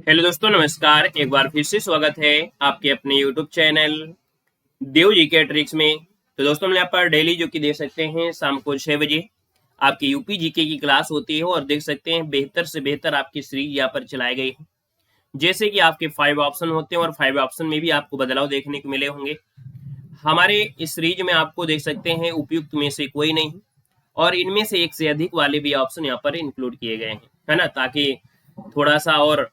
Hello दोस्तों, नमस्कार। एक बार फिर से स्वागत है आपके अपने यूट्यूब चैनल देव जी के ट्रिक्स में। तो दोस्तों, हम यहाँ पर डेली जो कि देख सकते हैं शाम को 6 बजे आपकी यूपी जीके की क्लास होती है और देख सकते हैं बेहतर से बेहतर आपकी सीरीज यहाँ पर चलाई गई है। जैसे कि आपके 5 ऑप्शन होते हैं और 5 ऑप्शन में भी आपको बदलाव देखने को मिले होंगे। हमारे इस सीरीज में आपको देख सकते हैं उपयुक्त में से कोई नहीं और इनमें से एक से अधिक वाले भी ऑप्शन यहाँ पर इंक्लूड किए गए हैं, है ना, ताकि थोड़ा सा और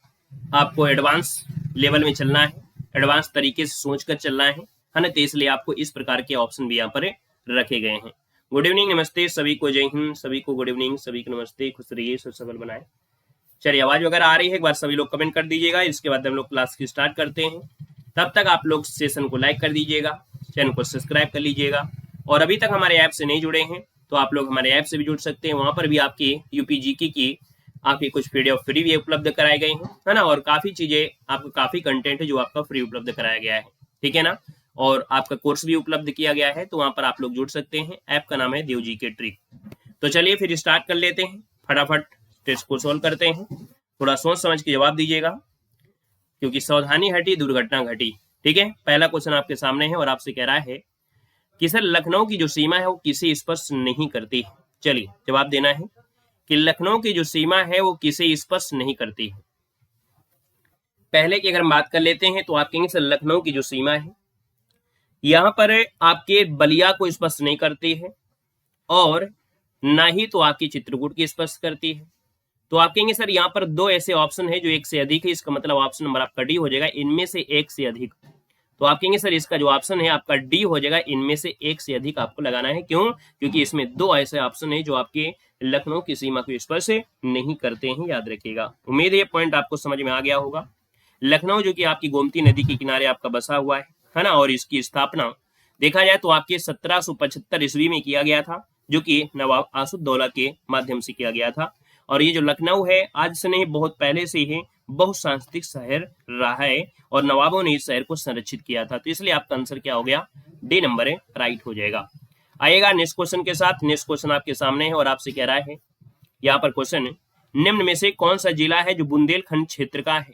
आपको एडवांस लेवल में चलना है, एडवांस तरीके से सोच कर चलना है ना। तो इसलिए आपको इस प्रकार के ऑप्शन भी यहाँ पर रखे गए हैं। गुड इवनिंग, नमस्ते सभी को, जय हिंद सभी को, गुड इवनिंग सभी को, नमस्ते, खुश रहिए, सबल बनाए। चलिए, आवाज वगैरह आ रही है, एक बार सभी लोग कमेंट कर दीजिएगा। इसके बाद हम लोग क्लास की स्टार्ट करते हैं। तब तक आप लोग सेशन को लाइक कर दीजिएगा, चैनल को सब्सक्राइब कर लीजिएगा और अभी तक हमारे ऐप से नहीं जुड़े हैं तो आप लोग हमारे ऐप से भी जुड़ सकते हैं। वहां पर भी आपकी यूपी जीके की आपकी कुछ पीडीएफ फ्री भी उपलब्ध कराए गए हैं, है ना, और काफी चीजें आपको, काफी कंटेंट है जो आपका फ्री उपलब्ध कराया गया है, ठीक है ना। और आपका कोर्स भी उपलब्ध किया गया है, तो वहां पर आप लोग जुड़ सकते हैं। ऐप का नाम है देव जी के ट्रिक। तो चलिए फिर स्टार्ट कर लेते हैं, फटाफट टेस्ट को सोल्व करते हैं। थोड़ा सोच समझ के जवाब दीजिएगा, क्योंकि सावधानी हटी दुर्घटना घटी। ठीक है, पहला क्वेश्चन आपके सामने है और आपसे कह रहा है कि सर लखनऊ की जो सीमा है वो किसे स्पर्श नहीं करती है। चलिए जवाब देना है कि लखनऊ की जो सीमा है वो किसे स्पर्श नहीं करती है। पहले की अगर हम बात कर लेते हैं तो आप कहेंगे सर लखनऊ की जो सीमा है यहाँ पर आपके बलिया को स्पर्श नहीं करती है और ना ही तो आपकी चित्रकूट की स्पर्श करती है। तो आप कहेंगे सर यहाँ पर दो ऐसे ऑप्शन है जो एक से अधिक है, इसका मतलब ऑप्शन नंबर आपका डी हो जाएगा, इनमें से एक से अधिक। तो आप कहेंगे सर इसका जो ऑप्शन है आपका डी हो जाएगा, इनमें से एक से अधिक आपको लगाना है। क्यों? क्योंकि इसमें दो ऐसे ऑप्शन है जो आपके लखनऊ की सीमा को स्पर्श नहीं करते हैं, याद रखिएगा। उम्मीद है ये पॉइंट आपको समझ में आ गया होगा। लखनऊ जो कि आपकी गोमती नदी के किनारे आपका बसा हुआ है ना, और इसकी स्थापना देखा जाए तो आपके 1775 ईस्वी में किया गया था, जो कि नवाब आसुद्दौला के माध्यम से किया गया था। और ये जो लखनऊ है आज से नहीं, बहुत पहले से ही बहुसांस्कृतिक शहर रहा है और नवाबों ने इस शहर को संरक्षित किया था। तो इसलिए आपका आंसर क्या हो गया? डी नंबर है, राइट हो जाएगा। आइएगा नेक्स्ट क्वेश्चन के साथ। नेक्स्ट क्वेश्चन आपके सामने है और आपसे कह रहा है, यहाँ पर क्वेश्चन है, निम्न में से कौन सा जिला है जो बुंदेलखंड क्षेत्र का है।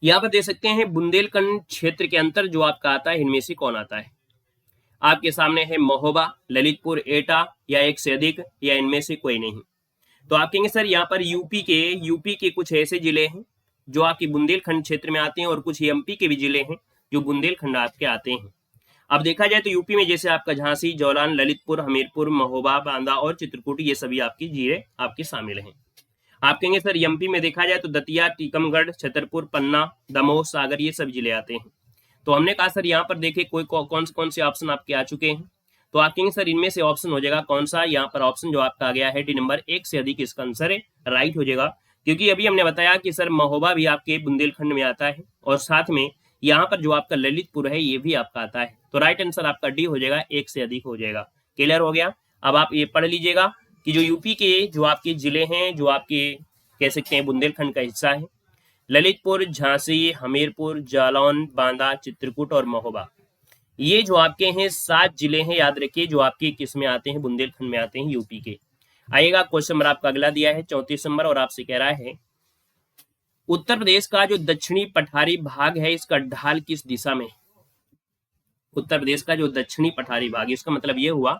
यहाँ पर दे सकते हैं बुंदेलखंड क्षेत्र के अंतर जो आपका आता है, इनमें से कौन आता है। आपके सामने है महोबा, ललितपुर, एटा या एक से अधिक या इनमें से कोई नहीं। तो आप कहेंगे सर यहाँ पर यूपी के कुछ ऐसे जिले हैं जो आपकी बुंदेलखंड क्षेत्र में आते हैं और कुछ एमपी के भी जिले हैं जो बुंदेलखंड आपके आते हैं। अब देखा जाए तो यूपी में जैसे आपका झांसी, जौलान, ललितपुर, हमीरपुर, महोबा, बांदा और चित्रकूट, ये सभी आपकी जिले आपके शामिल हैं। आप कहेंगे सर एमपी में देखा जाए तो दतिया, टीकमगढ़, छतरपुर, पन्ना, दमोह, सागर, ये सब जिले आते हैं। तो हमने कहा सर यहाँ पर देखिए कौन से ऑप्शन आपके आ चुके हैं। तो आप कहेंगे सर इनमें से ऑप्शन हो जाएगा कौन सा, यहाँ पर ऑप्शन जो आपका आ गया है डी नंबर, एक से अधिक, इसका आंसर है राइट हो जाएगा। क्योंकि अभी हमने बताया कि सर महोबा भी आपके बुंदेलखंड में आता है और साथ में यहाँ पर जो आपका ललितपुर है ये भी आपका आता है। तो राइट आंसर आपका डी हो जाएगा, एक से अधिक हो जाएगा। क्लियर हो गया। अब आप ये पढ़ लीजिएगा कि जो यूपी के जो आपके जिले हैं जो आपके कह सकते हैं बुंदेलखंड का हिस्सा है, ललितपुर, झांसी, हमीरपुर, जालौन, बांदा, चित्रकूट और महोबा, ये जो आपके हैं 7 जिले हैं, याद रखिए, जो आपके किस में आते हैं, बुंदेलखंड में आते हैं, यूपी के। आइएगा क्वेश्चन नंबर आपका अगला दिया है 34 नंबर और आपसे कह रहा है उत्तर प्रदेश का जो दक्षिणी पठारी भाग है इसका ढाल किस दिशा में। उत्तर प्रदेश का जो दक्षिणी पठारी भाग, इसका मतलब ये हुआ,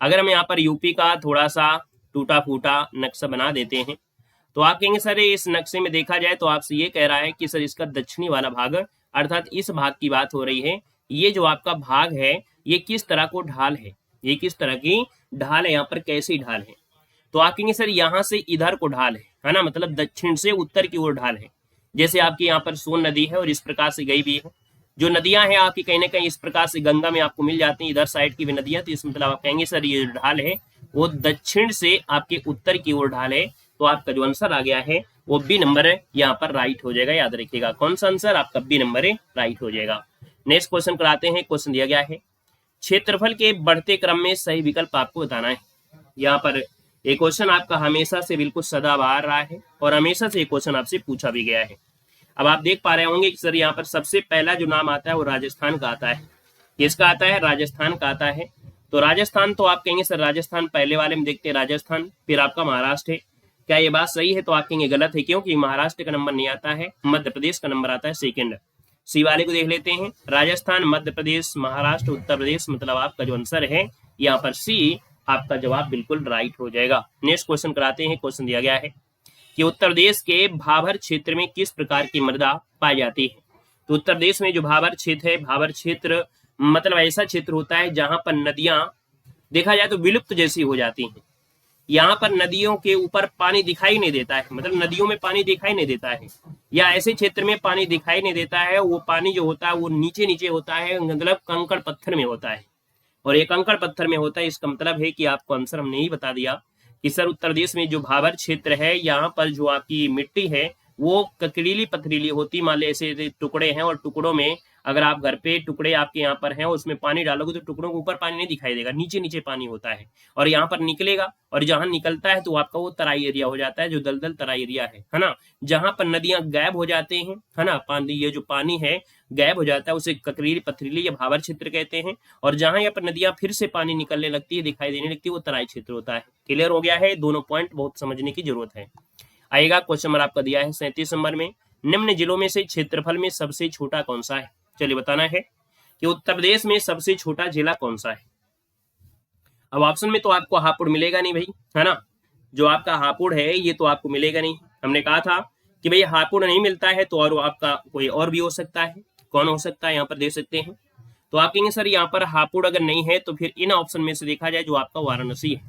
अगर हम यहाँ पर यूपी का थोड़ा सा टूटा फूटा नक्शा बना देते हैं तो आप कहेंगे सर इस नक्शे में देखा जाए तो आपसे ये कह रहा है कि सर इसका दक्षिणी वाला भाग, अर्थात इस भाग की बात हो रही है, ये जो आपका भाग है ये किस तरह को ढाल है, ये किस तरह की ढाल है, यहाँ पर कैसी ढाल है। तो आप कहेंगे सर यहाँ से इधर को ढाल है ना, मतलब दक्षिण से उत्तर की ओर ढाल है। जैसे आपकी यहाँ पर सोन नदी है और इस प्रकार से गई भी है। जो नदियां हैं आपकी कहीं ना कहीं इस प्रकार से गंगा में आपको मिल जाती हैं, इधर साइड की भी नदियां, तो इस मतलब आप कहेंगे सर ये ढाल है वो दक्षिण से आपके उत्तर की ओर ढाल है। तो आपका जो आंसर आ गया है वो बी नंबर है, यहाँ पर राइट हो जाएगा। याद रखिएगा कौन सा आंसर आपका बी नंबर है, राइट हो जाएगा। नेक्स्ट क्वेश्चन कराते हैं। क्वेश्चन दिया गया है क्षेत्रफल के बढ़ते क्रम में सही विकल्प आपको बताना है। यहाँ पर एक क्वेश्चन आपका हमेशा से बिल्कुल सदाबहार रहा है और हमेशा से एक क्वेश्चन आपसे पूछा भी गया है। अब आप देख पा रहे होंगे कि सर यहाँ पर सबसे पहला जो नाम आता है वो राजस्थान का आता है। किसका आता है? राजस्थान का आता है। तो राजस्थान, तो आप कहेंगे सर राजस्थान पहले वाले में देखते हैं राजस्थान, फिर आपका महाराष्ट्र है, क्या ये बात सही है? तो आप कहेंगे गलत है। क्योंकि महाराष्ट्र का नंबर नहीं आता है, मध्य प्रदेश का नंबर आता है सेकंड। सी वाले को देख लेते हैं। राजस्थान, मध्य प्रदेश, महाराष्ट्र, उत्तर प्रदेश, मतलब आपका जो आंसर है यहाँ पर सी आपका जवाब बिल्कुल राइट हो जाएगा। नेक्स्ट क्वेश्चन कराते हैं। क्वेश्चन दिया गया है कि उत्तर प्रदेश के भाबर क्षेत्र में किस प्रकार की मृदा पाई जाती है? तो उत्तर प्रदेश में जो भाबर क्षेत्र है, भाबर क्षेत्र मतलब ऐसा क्षेत्र होता है जहां पर नदियां देखा जाए तो विलुप्त जैसी हो जाती हैं। यहाँ पर नदियों के ऊपर पानी दिखाई नहीं देता है, मतलब नदियों में पानी दिखाई नहीं देता है, या ऐसे क्षेत्र में पानी दिखाई नहीं देता है। वो पानी जो होता है वो नीचे नीचे होता है, मतलब कंकड़ पत्थर में होता है। और ये कंकड़ पत्थर में होता है, इसका मतलब है कि आपको आंसर हमने ही बता दिया कि सर उत्तर प्रदेश में जो भाबर क्षेत्र है यहाँ पर जो आपकी मिट्टी है वो ककड़ीली पथरीली होती। मान लीजिए ऐसे टुकड़े हैं और टुकड़ों में अगर आप घर पे टुकड़े आपके यहाँ पर हैं और उसमें पानी डालोगे तो टुकड़ों के ऊपर पानी नहीं दिखाई देगा, नीचे नीचे पानी होता है और यहाँ पर निकलेगा। और जहां निकलता है तो आपका वो तराई एरिया हो जाता है, जो दलदल तराई एरिया है ना, जहां पर नदियां गायब हो जाते हैं, है ना, पानी ये जो पानी है गायब हो जाता है उसे ककरीली पथरीली या भाबर क्षेत्र कहते हैं। और जहां यहाँ पर नदियां फिर से पानी निकलने लगती है, दिखाई देने लगती है, वो तराई क्षेत्र होता है। क्लियर हो गया है? दोनों पॉइंट बहुत समझने की जरूरत है। आएगा क्वेश्चन नंबर आपका दिया है 37 नंबर में, निम्न जिलों में से क्षेत्रफल में सबसे छोटा कौन सा है? चलिए बताना है कि उत्तर प्रदेश में सबसे छोटा जिला कौन सा है। अब ऑप्शन में तो आपको हापुड़ मिलेगा नहीं भाई, है ना, जो आपका हापुड़ है ये तो आपको मिलेगा नहीं। हमने कहा था कि भाई हापुड़ नहीं मिलता है तो और आपका कोई और भी हो सकता है। कौन हो सकता है यहाँ पर देख सकते हैं। तो आप कहेंगे सर यहाँ पर हापुड़ अगर नहीं है तो फिर इन ऑप्शन में से देखा जाए जो आपका वाराणसी है।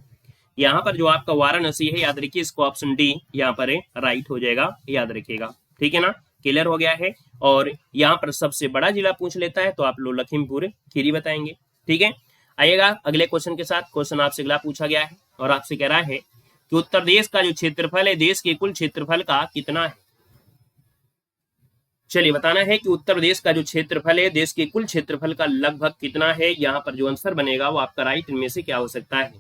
यहाँ पर जो आपका वाराणसी है, याद रखिए इसको ऑप्शन डी यहाँ पर राइट हो जाएगा, याद रखिएगा। ठीक है ना, क्लियर हो गया है। और यहाँ पर सबसे बड़ा जिला पूछ लेता है तो आप लोग लखीमपुर खीरी बताएंगे। ठीक है, आइएगा अगले क्वेश्चन के साथ। क्वेश्चन आपसे अगला पूछा गया है और आपसे कह रहा है कि उत्तर प्रदेश का जो क्षेत्रफल है देश के कुल क्षेत्रफल का कितना है। चलिए बताना है कि उत्तर प्रदेश का जो क्षेत्रफल है देश के कुल क्षेत्रफल का लगभग कितना है। यहाँ पर जो आंसर बनेगा वो आपका राइट इनमें से क्या हो सकता है।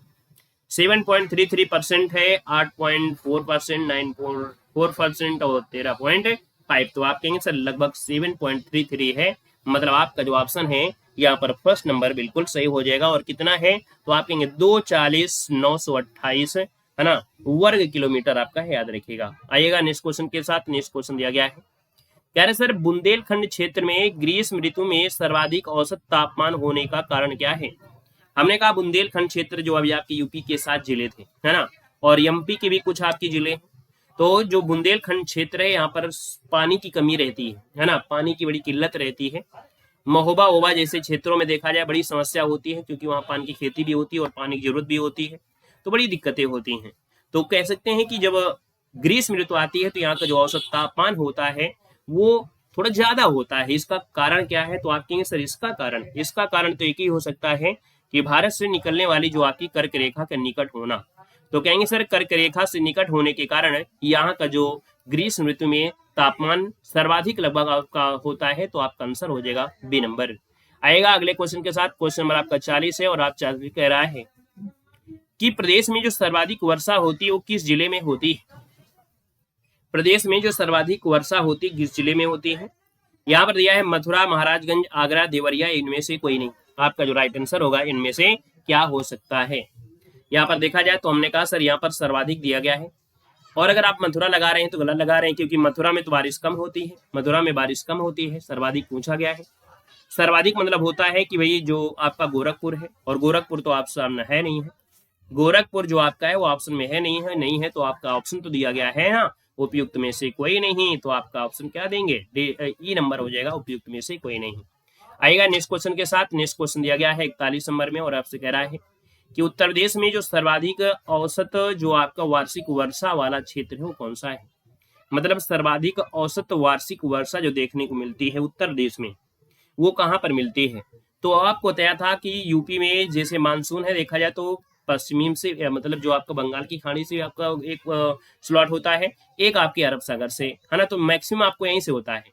7.33% है, 8.4%, 9.4% और 13.5। तो आप कहेंगे सर लगभग 7.33 है, मतलब आपका जो ऑप्शन है यहाँ पर फर्स्ट नंबर बिल्कुल सही हो जाएगा। और कितना है तो आप कहेंगे 240,928 है ना वर्ग किलोमीटर आपका है, याद रखिएगा। आइएगा नेक्स्ट क्वेश्चन के साथ। नेक्स्ट क्वेश्चन दिया गया है, कह रहे सर बुंदेलखंड क्षेत्र में ग्रीष्म ऋतु में सर्वाधिक औसत तापमान होने का कारण क्या है। हमने कहा बुंदेलखंड क्षेत्र जो अभी आपके यूपी के 7 जिले थे, है ना, और एमपी के भी कुछ आपके जिले। तो जो बुंदेलखंड क्षेत्र है यहाँ पर पानी की कमी रहती है ना, पानी की बड़ी किल्लत रहती है। महोबा ओबा जैसे क्षेत्रों में देखा जाए बड़ी समस्या होती है, क्योंकि वहाँ पानी की खेती भी होती है और पानी की जरूरत भी होती है, तो बड़ी दिक्कतें होती हैं। तो कह सकते हैं कि जब ग्रीष्म ऋतु आती है तो यहाँ का जो औसत तापमान होता है वो थोड़ा ज्यादा होता है। इसका कारण क्या है तो आप कहेंगे सर इसका कारण तो एक ही हो सकता है कि भारत से निकलने वाली जो आपकी कर्क रेखा के निकट होना। तो कहेंगे सर कर्क रेखा से निकट होने के कारण यहाँ का जो ग्रीष्म ऋतु में तापमान सर्वाधिक लगभग आपका होता है, तो आपका आंसर हो जाएगा बी नंबर। आएगा अगले क्वेश्चन के साथ। क्वेश्चन नंबर आपका 40 है और आप 40 कह रहा है कि प्रदेश में जो सर्वाधिक वर्षा होती है वो किस जिले में होती है। प्रदेश में जो सर्वाधिक वर्षा होती है किस जिले में होती है। यहाँ पर दिया है मथुरा, महाराजगंज, आगरा, देवरिया, इनमें से कोई नहीं। आपका जो राइट आंसर होगा इनमें से क्या हो सकता है। यहाँ पर देखा जाए तो हमने कहा सर यहाँ पर सर्वाधिक दिया गया है, और अगर आप मथुरा लगा रहे हैं तो गलत लगा रहे हैं, क्योंकि मथुरा में तो बारिश कम होती है, मथुरा में बारिश कम होती है। सर्वाधिक पूछा गया है, सर्वाधिक मतलब होता है कि भाई जो आपका गोरखपुर है, और गोरखपुर तो आप सामने है नहीं है। गोरखपुर जो आपका है वो ऑप्शन में है नहीं है तो आपका ऑप्शन तो दिया गया है हाँ उपयुक्त में से कोई नहीं, तो आपका ऑप्शन क्या देंगे ई नंबर हो जाएगा, उपयुक्त में से कोई नहीं। आएगा नेक्स्ट क्वेश्चन के साथ। नेक्स्ट क्वेश्चन दिया गया है 41 नंबर में और आपसे कह रहा है कि उत्तर प्रदेश में जो सर्वाधिक औसत जो आपका वार्षिक वर्षा वाला क्षेत्र है वो कौन सा है। मतलब सर्वाधिक औसत वार्षिक वर्षा जो देखने को मिलती है उत्तर प्रदेश में वो कहाँ पर मिलती है। तो आपको बताया था कि यूपी में जैसे मानसून है देखा जाए तो पश्चिमी से, मतलब जो आपका बंगाल की खाड़ी से आपका एक स्लॉट होता है, एक आपके अरब सागर से, है ना, तो मैक्सिमम आपको यहीं से होता है।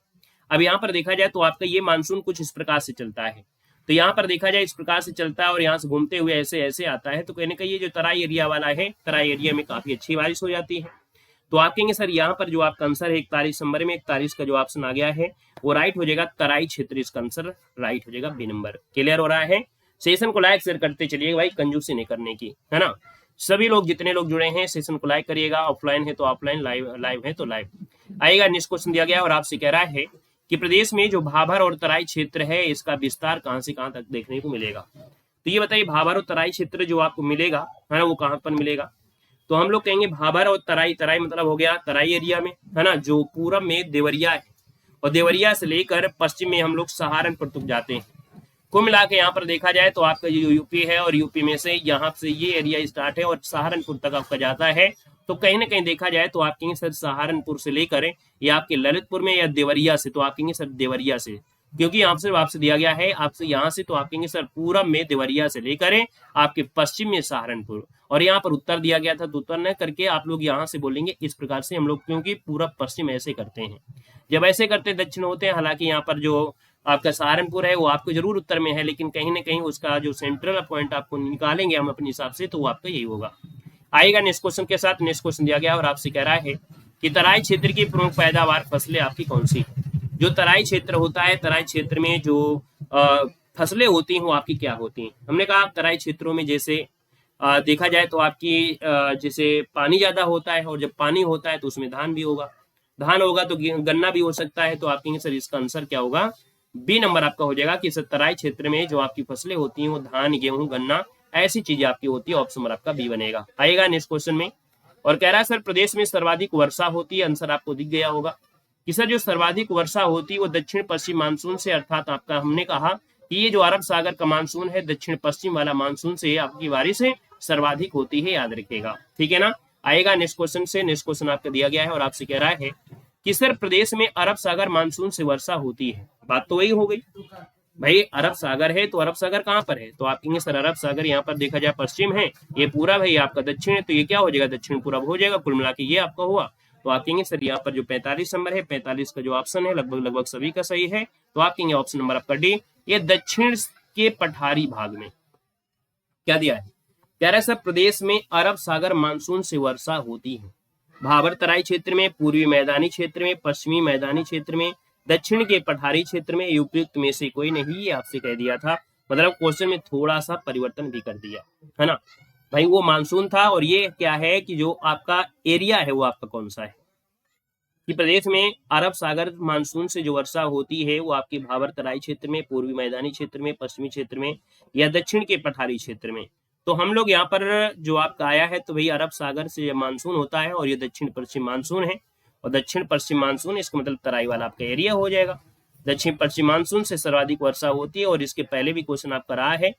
अब यहाँ पर देखा जाए तो आपका ये मानसून कुछ इस प्रकार से चलता है, तो यहाँ पर देखा जाए इस प्रकार से चलता है और यहाँ से घूमते हुए ऐसे ऐसे आता है। तो कहने का ये जो तराई एरिया वाला है, तराई एरिया में काफी अच्छी बारिश हो जाती है। तो आप कहेंगे सर यहाँ पर जो आपका आंसर है 41 नंबर में 41 का जो ऑप्शन आ गया है वो राइट हो जाएगा, तराई क्षेत्र इसका आंसर राइट हो जाएगा बी नंबर। क्लियर हो रहा है। सेशन को लाइक शेयर करते चलिए भाई, कंजूसी नहीं करने की, है ना। सभी लोग जितने लोग जुड़े हैं सेशन को लाइक करिएगा, ऑफलाइन है तो ऑफलाइन, लाइव है तो लाइव आइएगा। नेक्स्ट क्वेश्चन दिया गया और आपसे कह रहा है कि प्रदेश में जो भाबर और तराई क्षेत्र है इसका विस्तार कहां से कहां तक देखने को मिलेगा। तो ये बताइए भाबर और तराई क्षेत्र जो आपको मिलेगा है ना वो कहां पर मिलेगा। तो हम लोग कहेंगे भाबर और तराई, तराई मतलब हो गया तराई एरिया में है ना, जो पूरब में देवरिया है और देवरिया से लेकर पश्चिम में हम लोग सहारनपुर तक जाते हैं। कुल मिला के यहाँ पर देखा जाए तो आपका जो यूपी है और यूपी में से यहाँ से ये एरिया स्टार्ट है और सहारनपुर तक आपका जाता है। तो कहीं ना कहीं देखा जाए तो आप कहेंगे सर सहारनपुर से लेकर या आपके ललितपुर में या देवरिया से, तो आप कहेंगे सर देवरिया से, क्योंकि यहाँ से आपसे दिया गया है आपसे यहाँ से, तो आप कहेंगे सर पूरब में देवरिया से लेकर आपके पश्चिम में सहारनपुर, और यहाँ पर उत्तर दिया गया था तो उत्तर न करके आप लोग यहाँ से बोलेंगे इस प्रकार से हम लोग, क्योंकि पूरब पश्चिम ऐसे करते हैं। जब ऐसे करते दक्षिण होते हैं, हालांकि यहाँ पर जो आपका सहारनपुर है वो आपको जरूर उत्तर में है, लेकिन कहीं ना कहीं उसका जो सेंट्रल पॉइंट आपको निकालेंगे हम अपने हिसाब से तो वो आपका यही होगा। आएगा नेक्स्ट क्वेश्चन के साथ। नेक्स्ट क्वेश्चन दिया गया और आपसे कह रहा है कि तराई क्षेत्र की प्रमुख पैदावार फसलें आपकी कौन सी है। जो तराई क्षेत्र होता है, तराई क्षेत्र में जो फसलें होती हैं वो आपकी क्या होती हैं। हमने कहा तराई क्षेत्रों में जैसे देखा जाए तो आपकी जैसे पानी ज्यादा होता है और जब पानी होता है तो उसमें धान भी होगा, धान होगा तो गन्ना भी हो सकता है। तो आप कहेंगे सर इसका आंसर क्या होगा, बी नंबर आपका हो जाएगा कि तराई क्षेत्र में जो आपकी फसलें होती हैं वो धान, गेहूं, गन्ना ऐसी चीजें आपकी होती है। ऑप्शन नंबर आपका बी बनेगा। आएगा नेक्स्ट क्वेश्चन में और कह रहा है सर प्रदेश में सर्वाधिक वर्षा होती है। आंसर आपको दिख गया होगा कि सर जो सर्वाधिक वर्षा होती है वो दक्षिण पश्चिम मानसून से, अर्थात आपका हमने कहा कि ये जो अरब सागर का मानसून है दक्षिण पश्चिम वाला मानसून से आपकी बारिश सर्वाधिक होती है, याद रखिएगा, ठीक है ना। आएगा नेक्स्ट क्वेश्चन से। नेक्स्ट क्वेश्चन आपका दिया गया है और आपसे कह रहा है कि सर प्रदेश में अरब सागर मानसून से वर्षा होती है। बात तो वही हो गई भाई, अरब सागर है तो अरब सागर कहाँ पर है, तो आप कहेंगे सर अरब सागर यहाँ पर देखा जाए पश्चिम है, ये पूरब है, ये आपका दक्षिण है, तो ये क्या हो जाएगा दक्षिण पूरब हो जाएगा। कुल मिला के ये आपका हुआ। तो आप कहेंगे सर यहाँ पर जो 45 नंबर है, 45 का जो ऑप्शन है लगभग सभी का सही है। तो आप कहेंगे ऑप्शन नंबर आपका डी, ये दक्षिण के पठारी भाग में क्या दिया है, कह रहा है सर प्रदेश में अरब सागर मानसून से वर्षा होती है। भाबर तराई क्षेत्र में, पूर्वी मैदानी क्षेत्र में, पश्चिमी मैदानी क्षेत्र में, दक्षिण के पठारी क्षेत्र में, उपयुक्त में से कोई नहीं, ये आपसे कह दिया था। मतलब क्वेश्चन में थोड़ा सा परिवर्तन भी कर दिया है ना भाई। वो मानसून था और ये क्या है कि जो आपका एरिया है वो आपका कौन सा है, कि प्रदेश में अरब सागर मानसून से जो वर्षा होती है वो आपकी भाबर तराई क्षेत्र में, पूर्वी मैदानी क्षेत्र में, पश्चिमी क्षेत्र में या दक्षिण के पठारी क्षेत्र में। तो हम लोग यहाँ पर जो आपका आया है तो भाई अरब सागर से मानसून होता है और ये दक्षिण पश्चिम मानसून है, और दक्षिण पश्चिम मानसून इसका मतलब तराई वाला आपका एरिया हो जाएगा। दक्षिण पश्चिम मानसून से सर्वाधिक वर्षा होती है और इसके पहले भी क्वेश्चन आपका रहा है।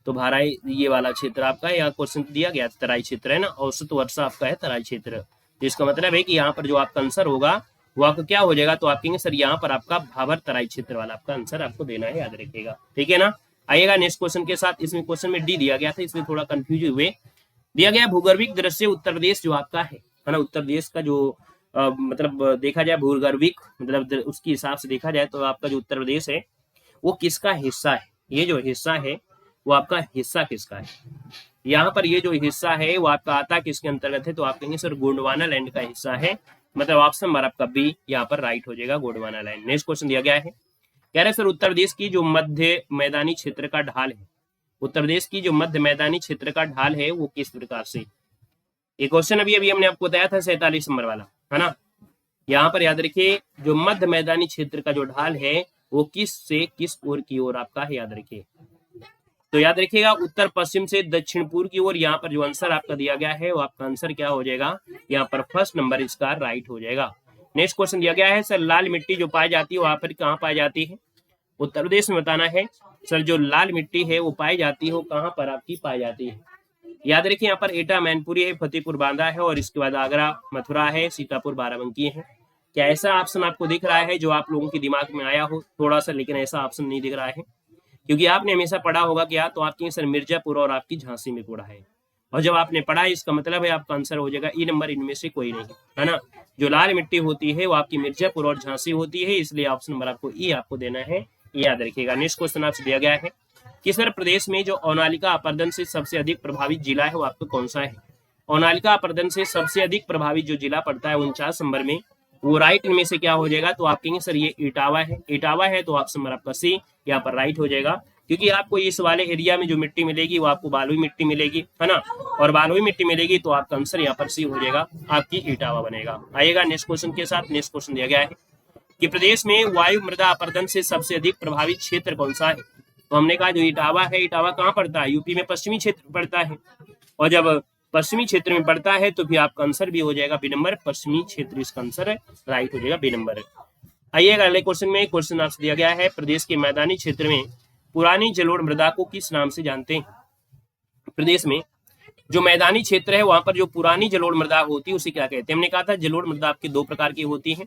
तो भाराई ये वाला क्षेत्र आपका है, यहाँ क्वेश्चन दिया गया तराई क्षेत्र है ना, औसत वर्षा आपका है तराई क्षेत्र। तो इसका मतलब है कि यहाँ पर जो आपका आंसर होगा वो आपका क्या हो जाएगा, तो आप कहेंगे सर यहाँ पर आपका भाबर तराई क्षेत्र वाला आपका आंसर आपको देना है, याद रखिएगा, ठीक है ना। आइएगा नेक्स्ट क्वेश्चन के साथ। इसमें क्वेश्चन में डी दिया गया था इसलिए थोड़ा कंफ्यूज हुए। दिया गया भूगर्भिक दृश्य उत्तर प्रदेश जो आपका है ना, उत्तर प्रदेश का जो मतलब देखा जाए भूगर्भिक मतलब उसके हिसाब से देखा जाए तो आपका जो उत्तर प्रदेश है वो किसका हिस्सा है, ये जो हिस्सा है वो आपका हिस्सा किसका है। यहाँ पर ये जो हिस्सा है वो आपका आता किसके अंतर्गत है, तो आप कहेंगे सर गोंडवाना लैंड का हिस्सा है। मतलब ऑप्शन नंबर आपका बी यहाँ पर राइट हो जाएगा, गोंडवाना लैंड। नेक्स्ट क्वेश्चन दिया गया है, कह रहे सर उत्तर प्रदेश की जो मध्य मैदानी क्षेत्र का ढाल है, उत्तर प्रदेश की जो मध्य मैदानी क्षेत्र का ढाल है वो किस प्रकार से। ये क्वेश्चन अभी हमने आपको बताया था 47 नंबर वाला है ना। यहाँ पर याद रखिए जो मध्य मैदानी क्षेत्र का जो ढाल है वो किस से किस ओर की ओर आपका है, याद रखिए। तो याद रखिएगा उत्तर पश्चिम से दक्षिण पूर्व की ओर। यहाँ पर जो आंसर आपका दिया गया है वो आपका आंसर क्या हो जाएगा, यहाँ पर फर्स्ट नंबर इसका राइट हो जाएगा। नेक्स्ट क्वेश्चन दिया गया है सर लाल मिट्टी जो पाई जाती है वहां पर कहाँ पाई जाती है, उत्तर प्रदेश में बताना है। सर जो लाल मिट्टी है वो पाई जाती है वो कहाँ पर आपकी पाई जाती है, याद रखिए यहाँ पर एटा मैनपुरी है, फतेहपुर बांदा है और इसके बाद आगरा मथुरा है, सीतापुर बाराबंकी है। क्या ऐसा ऑप्शन आपको दिख रहा है जो आप लोगों के दिमाग में आया हो थोड़ा सा, लेकिन ऐसा ऑप्शन नहीं दिख रहा है क्योंकि आपने हमेशा पढ़ा होगा क्या, तो आपकी सर मिर्जापुर और आपकी झांसी में पड़ा है। और जब आपने पढ़ा इसका मतलब है आपका आंसर हो जाएगा ई नंबर, इनमें से कोई नहीं है ना। जो लाल मिट्टी होती है वो आपकी मिर्जापुर और झांसी होती है, इसलिए ऑप्शन नंबर आपको ई आपको देना है, याद रखिएगा। नेक्स्ट क्वेश्चन आपसे दिया गया है कि सर प्रदेश में जो अनालिका अपर्दन से सबसे अधिक प्रभावित जिला है वो आपको कौन सा है। अनालिका अपर्दन से सबसे अधिक प्रभावित जो जिला पड़ता है 49 नंबर में, वो राइट इनमें से क्या हो जाएगा, तो आप कहेंगे सर ये इटावा है। इटावा है तो ऑप्शन नंबर आपका सी यहाँ पर राइट हो जाएगा। क्योंकि आपको इस वाले एरिया में जो मिट्टी मिलेगी वो आपको बालुई मिट्टी मिलेगी, है ना, और बालुई मिट्टी मिलेगी तो आपका आंसर यहाँ पर सी हो जाएगा, आपकी इटावा बनेगा। आइएगा नेक्स्ट क्वेश्चन के साथ। नेक्स्ट क्वेश्चन दिया गया है कि प्रदेश में वायु मृदा अपरदन से सबसे अधिक प्रभावित क्षेत्र कौन सा है। तो हमने कहा जो इटावा है, इटावा कहाँ पड़ता है, यूपी में पश्चिमी क्षेत्र पड़ता है, और जब पश्चिमी क्षेत्र में पड़ता है तो फिर आपका आंसर भी हो जाएगा बी नंबर, पश्चिमी क्षेत्र इसका आंसर है, राइट हो जाएगा बी नंबर। आइएगा अगले क्वेश्चन में। क्वेश्चन आपसे दिया गया है प्रदेश के मैदानी क्षेत्र में पुरानी जलोढ़ मृदा को किस नाम से जानते हैं। प्रदेश में जो मैदानी क्षेत्र है वहां पर जो पुरानी जलोढ़ मृदा होती है उसे क्या कहते हैं। हमने कहा था जलोढ़ मृदा आपकी दो प्रकार की होती है,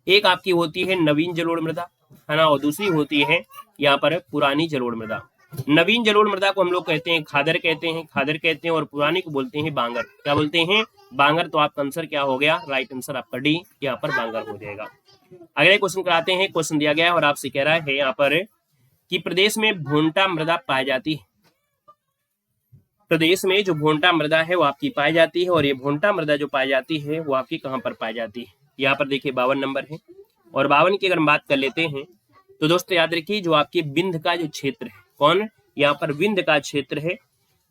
एक आपकी होती है नवीन जलोढ़ मृदा, है ना, और दूसरी होती है यहाँ पर पुरानी जलोढ़ मृदा। नवीन जलोढ़ मृदा को हम लोग कहते हैं खादर कहते हैं, और पुरानी को बोलते हैं बांगर। क्या बोलते हैं, बांगर। तो आपका आंसर क्या हो गया, राइट आंसर आपका डी, यहाँ पर बांगर हो जाएगा। अगले क्वेश्चन कराते हैं। क्वेश्चन दिया गया है और आपसे कह रहा है यहाँ पर कि प्रदेश में भोंटा मृदा पाई जाती है। प्रदेश में जो भोंटा मृदा है वो आपकी पाई जाती है, और ये भोंटा मृदा जो पाई जाती है वो आपकी कहाँ पर पाई जाती है। यहाँ पर देखिए 52 नंबर है, और 52 की अगर हम बात कर लेते हैं तो दोस्तों याद रखिए जो आपके विंध्य का जो क्षेत्र है, कौन, यहाँ पर विंध्य का क्षेत्र है,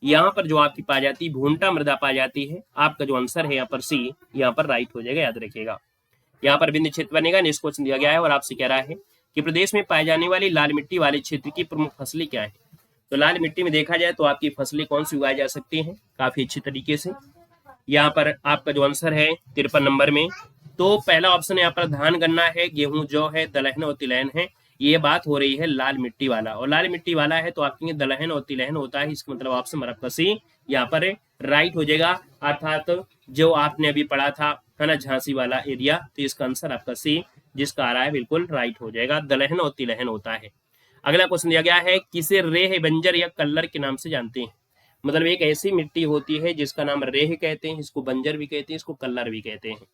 यहाँ पर जो आपकी पाई जाती है भोंटा मृदा पाई जाती है। आपका जो आंसर है यहाँ पर सी, यहाँ पर राइट हो जाएगा, याद रखिएगा, यहाँ पर विंध्य क्षेत्र बनेगा। नेक्स्ट क्वेश्चन दिया गया है और आपसे कह रहा है कि प्रदेश में पाई जाने वाली लाल मिट्टी वाले क्षेत्र की प्रमुख फसलें क्या है। तो लाल मिट्टी में देखा जाए तो आपकी फसलें कौन सी उगाई जा सकती हैं काफी अच्छी तरीके से। यहाँ पर आपका जो आंसर है 53 नंबर में, तो पहला ऑप्शन यहाँ पर धान गन्ना है, गेहूं जौ है, दलहन और तिलहन है। ये बात हो रही है लाल मिट्टी वाला, और लाल मिट्टी वाला है तो आपके दलहन और तिलहन होता है, इसका मतलब ऑप्शन आपका सी यहाँ पर राइट हो जाएगा। अर्थात जो आपने अभी पढ़ा था, है ना, झांसी वाला एरिया, तो इसका आंसर आपका सी जिसका आ रहा है बिल्कुल राइट हो जाएगा, दलहन और तिलहन होता है। अगला क्वेश्चन दिया गया है किसे रेह बंजर या कल्लर के नाम से जानते हैं। मतलब एक ऐसी मिट्टी होती है जिसका नाम रेह कहते हैं, इसको बंजर भी कहते हैं, इसको कल्लर भी कहते हैं।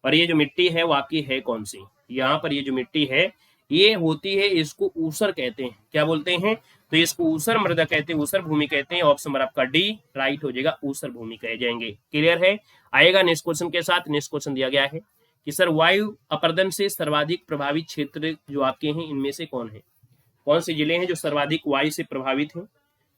और ये जो मिट्टी है वो आपकी है कौन सी, यहाँ पर ये जो मिट्टी है ये होती है, इसको ऊसर कहते हैं। क्या बोलते हैं, तो इसको ऊसर मृदा कहते हैं, ऊसर भूमि कहते हैं। ऑप्शन नंबर आपका डी राइट हो जाएगा, ऊसर भूमि कहे जाएंगे। क्लियर है। आएगा नेक्स्ट क्वेश्चन के साथ। नेक्स्ट क्वेश्चन दिया गया है कि सर वायु अपरदन से सर्वाधिक प्रभावित क्षेत्र जो आपके हैं इनमें से कौन है, कौन से जिले हैं जो सर्वाधिक वायु से प्रभावित हैं।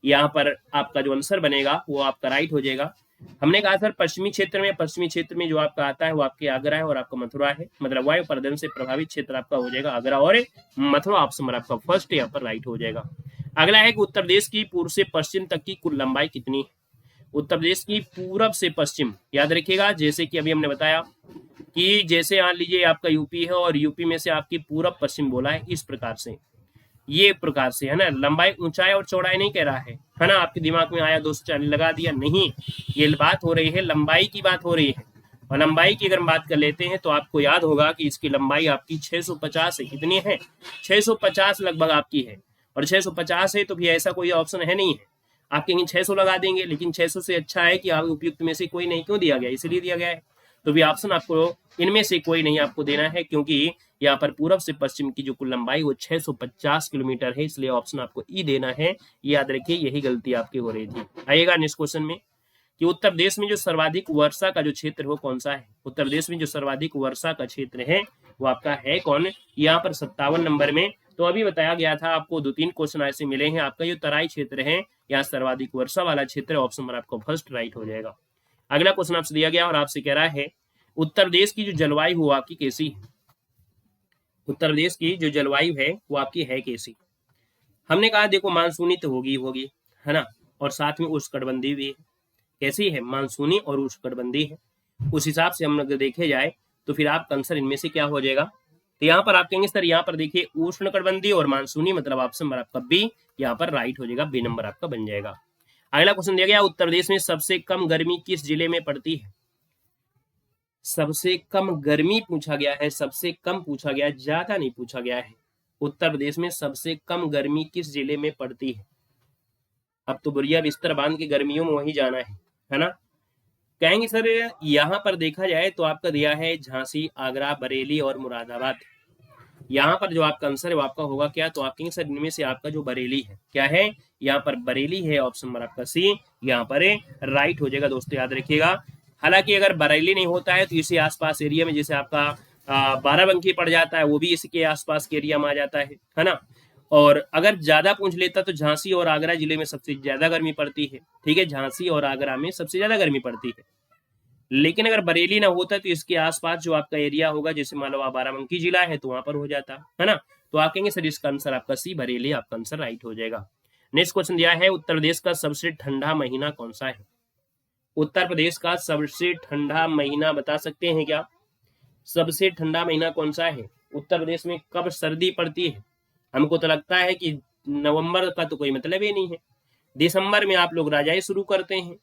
यहाँ पर आपका जो आंसर बनेगा वो आपका राइट हो जाएगा। हमने कहा सर पश्चिमी क्षेत्र में जो आपका आता है वो आपके आगरा है और आपका मथुरा है, मतलब वायु प्रदूषण से प्रभावित क्षेत्र आपका हो जाएगा आगरा और मथुरा। ऑप्शन आपका फर्स्ट यहाँ पर राइट हो जाएगा। अगला है कि उत्तर प्रदेश की पूर्व से पश्चिम तक की कुल लंबाई कितनी है। उत्तर प्रदेश की पूरब से पश्चिम, याद रखिएगा, जैसे कि अभी हमने बताया कि जैसे मान लीजिए आपका यूपी है और यूपी में से आपकी पूरब पश्चिम बोला है, इस प्रकार से, ये प्रकार से, है ना। लंबाई, ऊंचाई और चौड़ाई नहीं कह रहा है ना। आपके दिमाग में आया 240 लगा दिया, नहीं, ये बात हो रही है लंबाई की, बात हो रही है। और लंबाई की अगर बात कर लेते हैं तो आपको याद होगा कि इसकी लंबाई आपकी 650 है। कितनी है, 650 लगभग आपकी है। और 650 है तो भी ऐसा कोई ऑप्शन है नहीं है, आप कहीं 600 लगा देंगे, लेकिन 600 से अच्छा है कि आप उपयुक्त में से कोई नहीं, क्यों दिया गया, इसलिए दिया गया है। तो भी ऑप्शन आपको इनमें से कोई नहीं आपको देना है, क्योंकि यहाँ पर पूरब से पश्चिम की जो कुल लंबाई वो 650 किलोमीटर है, इसलिए ऑप्शन आपको ई देना है। याद रखिए, यही गलती आपकी हो रही थी। आइएगा नेक्स्ट क्वेश्चन में कि उत्तर प्रदेश में जो सर्वाधिक वर्षा का जो क्षेत्र है वो कौन सा है। उत्तर प्रदेश में जो सर्वाधिक वर्षा का क्षेत्र है वो आपका है कौन, यहाँ पर 57 नंबर में। तो अभी बताया गया था आपको, 2-3 क्वेश्चन ऐसे मिले हैं। आपका जो तराई क्षेत्र है, यहाँ सर्वाधिक वर्षा वाला क्षेत्र है। ऑप्शन नंबर आपको फर्स्ट राइट हो जाएगा। अगला क्वेश्चन आपसे दिया गया और आपसे कह रहा है उत्तर प्रदेश की जो जलवायु हो आपकी कैसी है। उत्तर प्रदेश की जो जलवायु है वो आपकी है कैसी। हमने कहा देखो मानसूनी तो होगी, है ना, और साथ में उष्णकटिबंधीय भी है। कैसी है, मानसूनी और उष्णकटिबंधीय है। उस हिसाब से हम अगर देखे जाए तो फिर आपका आंसर इनमें से क्या हो जाएगा। तो यहाँ पर आप कहेंगे सर यहाँ पर देखिए उष्णकटिबंधीय और मानसूनी, मतलब ऑप्शन नंबर आपका बी यहाँ पर राइट हो जाएगा, बी नंबर आपका बन जाएगा। अगला क्वेश्चन दिया गया उत्तर प्रदेश में सबसे कम गर्मी किस जिले में पड़ती है। सबसे कम गर्मी पूछा गया है, सबसे कम पूछा गया है, ज्यादा नहीं पूछा गया है। उत्तर प्रदेश में सबसे कम गर्मी किस जिले में पड़ती है। अब तो बुढ़िया बिस्तर बांध के गर्मियों में वही जाना है ना। कहेंगे सर यहाँ पर देखा जाए तो आपका दिया है झांसी, आगरा, बरेली और मुरादाबाद। यहाँ पर जो आपका आंसर है वो आपका होगा क्या, तो आप कहेंगे सर इनमें से आपका जो बरेली है क्या है, यहाँ पर बरेली है। ऑप्शन नंबर आपका सी यहाँ पर राइट हो जाएगा। दोस्तों याद रखिएगा, हालांकि अगर बरेली नहीं होता है तो इसी आसपास एरिया में जैसे आपका बाराबंकी पड़ जाता है, वो भी इसके आसपास के एरिया में आ जाता है ना। और अगर ज्यादा पूछ लेता तो झांसी और आगरा जिले में सबसे ज्यादा गर्मी पड़ती है। ठीक है, झांसी और आगरा में सबसे ज्यादा गर्मी पड़ती है। लेकिन अगर बरेली ना होता तो इसके आसपास जो आपका एरिया होगा, जैसे मान लो आप बाराबंकी जिला है तो वहां पर हो जाता है ना। तो आप कहेंगे सर इसका आंसर आपका सी बरेली आपका आंसर राइट हो जाएगा। नेक्स्ट क्वेश्चन दिया है, उत्तर प्रदेश का सबसे ठंडा महीना कौन सा है? उत्तर प्रदेश का सबसे ठंडा महीना बता सकते हैं क्या? सबसे ठंडा महीना कौन सा है? उत्तर प्रदेश में कब सर्दी पड़ती है? हमको तो लगता है कि नवंबर का तो कोई मतलब ही नहीं है। दिसंबर में आप लोग रजाई शुरू करते हैं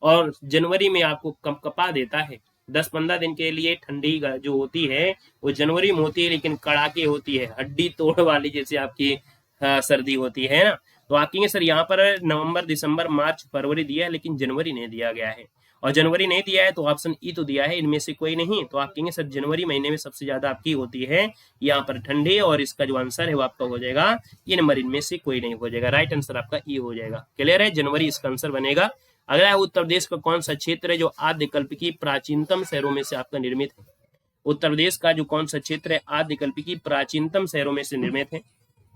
और जनवरी में आपको कपा देता है। 10-15 दिन के लिए ठंडी जो होती है वो जनवरी में होती है, लेकिन कड़ाके होती है, हड्डी तोड़ वाली जैसे आपकी सर्दी होती है ना। तो आप कहेंगे सर यहाँ पर नवंबर, दिसंबर, मार्च, फरवरी दिया है लेकिन जनवरी नहीं दिया गया है, और जनवरी नहीं दिया है तो ऑप्शन ई तो दिया है, इनमें से कोई नहीं। तो आप कहेंगे सर जनवरी महीने में सबसे ज्यादा आपकी होती है यहाँ पर ठंडी, और इसका जो आंसर है वो आपका हो जाएगा ये नंबर, इनमें से कोई नहीं हो जाएगा। राइट आंसर आपका ई हो जाएगा। क्लियर है, जनवरी इसका आंसर बनेगा। अगला है, उत्तर प्रदेश का कौन सा क्षेत्र है जो आद्यकल्पिकी प्राचीनतम शहरों में से आपका निर्मित है? उत्तर प्रदेश का जो कौन सा क्षेत्र है आद्यकल्पिकी प्राचीनतम शहरों में से निर्मित है?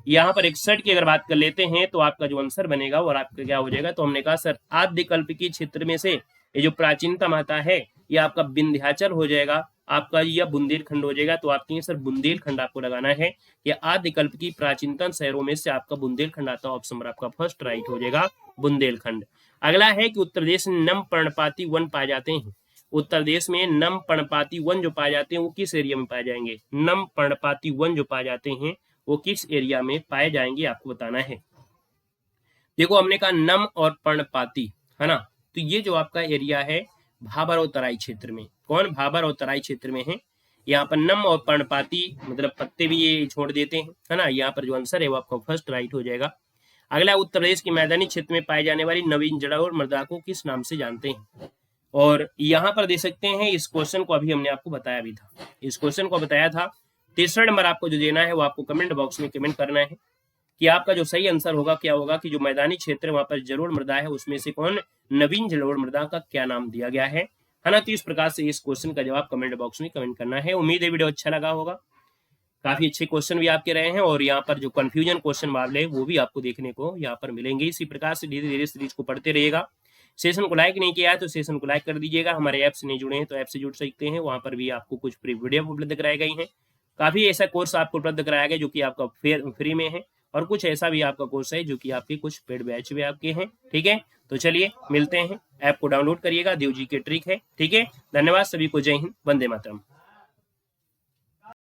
यहाँ पर 61 की अगर बात कर लेते हैं तो आपका जो आंसर बनेगा और आपका क्या हो जाएगा, तो हमने कहा सर आद्यकल्पिकी क्षेत्र में से ये जो प्राचीनतम आता है ये आपका विंध्याचल हो जाएगा, आपका यह बुंदेलखंड हो जाएगा। तो आप कहेंगे सर बुंदेलखंड आपको लगाना है, या आद्यकल्पिकी प्राचीनतम शहरों में से आपका बुंदेलखंड आता है। ऑप्शन नंबर आपका फर्स्ट राइट हो जाएगा, बुंदेलखंड। अगला है कि उत्तर प्रदेश में नम पर्णपाती वन पाए जाते हैं। उत्तर प्रदेश में नम पर्णपाती वन जो पाए जाते हैं वो किस एरिया में पाए जाएंगे? नम पर्णपाती वन जो पाए जाते हैं वो किस एरिया में पाए जाएंगे आपको बताना है। देखो हमने कहा नम और पर्णपाती है ना, तो ये जो आपका एरिया है भाबर और तराई क्षेत्र में, कौन भाबर और तराई क्षेत्र में है। यहाँ पर नम और पर्णपाती मतलब पत्ते भी ये छोड़ देते हैं है ना। यहाँ पर जो आंसर है वो आपका फर्स्ट राइट हो जाएगा। अगला, उत्तर प्रदेश के मैदानी क्षेत्र में पाई जाने वाली नवीन जड़ोर मृदा को किस नाम से जानते हैं? और यहाँ पर दे सकते हैं, इस क्वेश्चन को अभी हमने आपको बताया भी था, इस क्वेश्चन को बताया था। तीसरा नंबर आपको जो देना है वो आपको कमेंट बॉक्स में कमेंट करना है कि आपका जो सही आंसर होगा क्या होगा, कि जो मैदानी क्षेत्र है वहां पर जलोढ़ मृदा है उसमें से कौन नवीन जलोढ़ मृदा का क्या नाम दिया गया है ना। तो इस प्रकार से इस क्वेश्चन का जवाब कमेंट बॉक्स में कमेंट करना है। उम्मीद है वीडियो अच्छा लगा होगा, काफी अच्छे क्वेश्चन भी आपके रहे हैं, और यहाँ पर जो कंफ्यूजन क्वेश्चन वाले वो भी आपको देखने को यहाँ पर मिलेंगे। इसी प्रकार से धीरे धीरे सीरीज को पढ़ते रहिएगा। सेशन को लाइक नहीं किया है तो सेशन को लाइक कर दीजिएगा। हमारे ऐप से नहीं जुड़े हैं तो ऐप से जुड़ सकते हैं, वहां पर भी आपको कुछ फ्री वीडियो उपलब्ध कराई गई हैं। काफी ऐसा कोर्स आपको उपलब्ध कराया गया जो कि आपका फ्री में है, और कुछ ऐसा भी आपका कोर्स है जो कि आपके कुछ पेड बैच भी आपके हैं। ठीक है, तो चलिए मिलते हैं। ऐप को डाउनलोड करिएगा, देव जी के ट्रिक है। ठीक है, धन्यवाद सभी को, जय हिंद, वंदे मातरम।